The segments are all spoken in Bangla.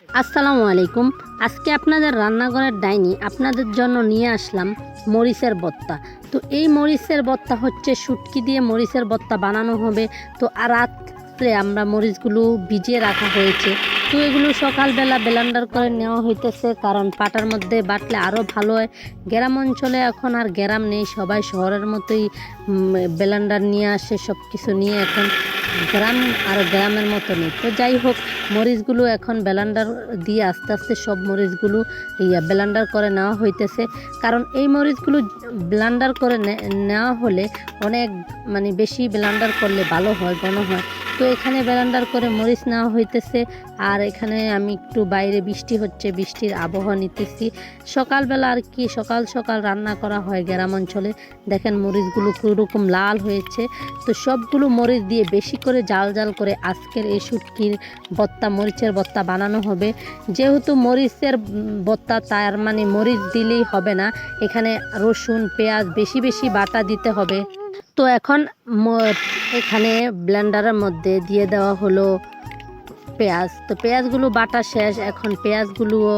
আসসালামু আলাইকুম। আজকে আপনাদের রান্নাঘরের ডাইনি আপনাদের জন্য নিয়ে আসলাম মরিচের ভর্তা। তো এই মরিচের ভর্তা হচ্ছে শুটকি দিয়ে মরিচের ভর্তা বানানো হবে। তো রাত্রে আমরা মরিচগুলো ভিজিয়ে রাখা হয়েছে। তো এগুলো সকালবেলা ব্লেন্ডার করে নেওয়া হইতেছে, কারণ পাটার মধ্যে বাটলে আরও ভালো হয়। গ্রাম অঞ্চলে এখন আর গ্রাম নেই, সবাই শহরের মতোই ব্লেন্ডার নিয়ে আসে, সব কিছু নিয়ে এখন গ্রাম আর গ্রামের মতো নেই। তো যাই হোক, মরিচগুলো এখন ব্লেন্ডার দিয়ে আস্তে আস্তে সব মরিচগুলো ব্লেন্ডার করে নেওয়া হইতেছে। কারণ এই মরিচগুলো ব্লেন্ডার করে নেওয়া হলে অনেক বেশি ব্লেন্ডার করলে ভালো হয়, ঘন হয়। তো এখানে ব্লেন্ডার করে মরিচ নেওয়া হইতেছে। আর এখানে আমি একটু বাইরে বৃষ্টি হচ্ছে, বৃষ্টির আবহাওয়া নিতেছি। সকালবেলা আর কি সকাল সকাল রান্না করা হয় গ্রাম অঞ্চলে। দেখেন মরিচগুলো কীরকম লাল হয়েছে। তো সবগুলো মরিচ দিয়ে বেশি করে জাল জাল করে আজকের এই শুটকির ভর্তা, মরিচের ভর্তা বানানো হবে। যেহেতু মরিচের ভর্তা, তার মরিচ দিলেই হবে না, এখানে রসুন পেঁয়াজ বেশি বেশি বাটা দিতে হবে। তো এখন এখানে ব্লেন্ডারের মধ্যে দিয়ে দেওয়া হলো পেঁয়াজ। তো পেঁয়াজগুলো বাটা শেষ, এখন পেঁয়াজগুলোও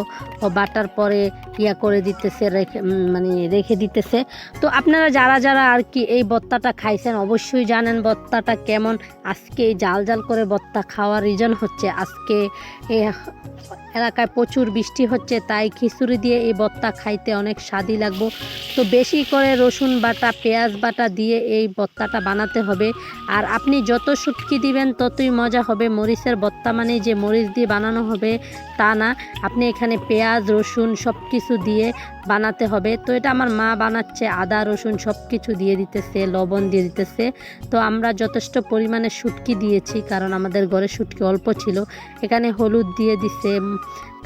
বাটার পরে করে দিতেছে, রেখে দিতেছে। তো আপনারা যারা যারা আর কি এই ভর্তাটা খাইছেন অবশ্যই জানেন ভর্তাটা কেমন। আজকে এই জাল জাল করে ভর্তা খাওয়ার রিজন হচ্ছে আজকে এই এলাকায় প্রচুর বৃষ্টি হচ্ছে, তাই খিচুড়ি দিয়ে এই ভর্তা খাইতে অনেক স্বাদই লাগবে। তো বেশি করে রসুন বাটা পেঁয়াজ বাটা দিয়ে এই ভর্তাটা বানাতে হবে। আর আপনি যত শুটকি দিবেন ততই মজা হবে। মরিচের ভর্তা মানে যে মরিচ দিয়ে বানানো হবে তা না, আপনি এখানে পেঁয়াজ রসুন সব কিছু দিয়ে বানাতে হবে। তো এটা আমার মা বানাচ্ছে, আদা রসুন সব কিছু দিয়ে দিতেছে, লবণ দিয়ে দিতেছে। তো আমরা যথেষ্ট পরিমাণে শুটকি দিয়েছি, কারণ আমাদের ঘরে শুটকি অল্প ছিল। এখানে হলুদ দিয়ে দিছে,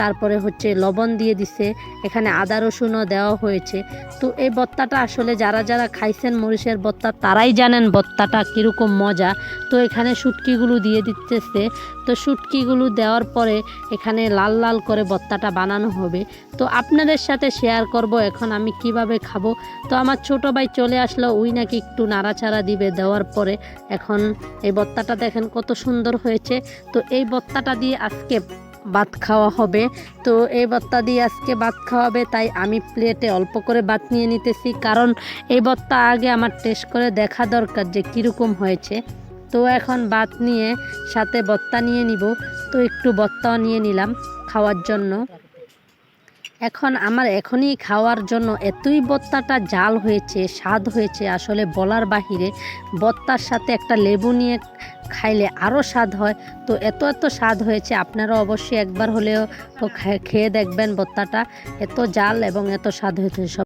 তারপরে হচ্ছে লবণ দিয়ে দিছে, এখানে আদা রসুনও দেওয়া হয়েছে। তো এই ভর্তাটা আসলে যারা যারা খাইছেন মরিচের ভর্তা তারাই জানেন ভর্তাটা কীরকম মজা। তো এখানে শুটকিগুলো দিয়ে দিতেছে। তো শুটকিগুলো দেওয়ার পরে এখানে লাল লাল করে ভর্তাটা বানানো হবে। তো আপনাদের সাথে শেয়ার করব এখন আমি কিভাবে খাবো। তো আমার ছোটো ভাই চলে আসলো, ওই নাকি একটু নাড়াচাড়া দিবে, দেওয়ার পরে এখন এই ভর্তাটা দেখেন কত সুন্দর হয়েছে। তো এই ভর্তাটা দিয়ে আজকে ভাত খাওয়া হবে। তো এই ভর্তা দিয়ে আজকে ভাত খাওয়া হবে, তাই আমি প্লেটে অল্প করে ভাত নিয়ে নিতেছি, কারণ এই ভর্তা আগে আমার টেস্ট করে দেখা দরকার যে কীরকম হয়েছে। তো এখন ভাত নিয়ে সাথে ভর্তা নিয়ে নিব। তো একটু ভর্তাও নিয়ে নিলাম খাওয়ার জন্য। এখন আমার এখনই খাওয়ার জন্য এতই ভর্তাটা জাল হয়েছে, স্বাদ হয়েছে আসলে বলার বাহিরে। ভর্তার সাথে একটা লেবু নিয়ে খাইলে আরও স্বাদ হয়। তো এত এত স্বাদ হয়েছে, আপনারা অবশ্যই একবার হলেও খেয়ে দেখবেন ভর্তাটা। এত জাল এবং এত স্বাদ হয়েছে।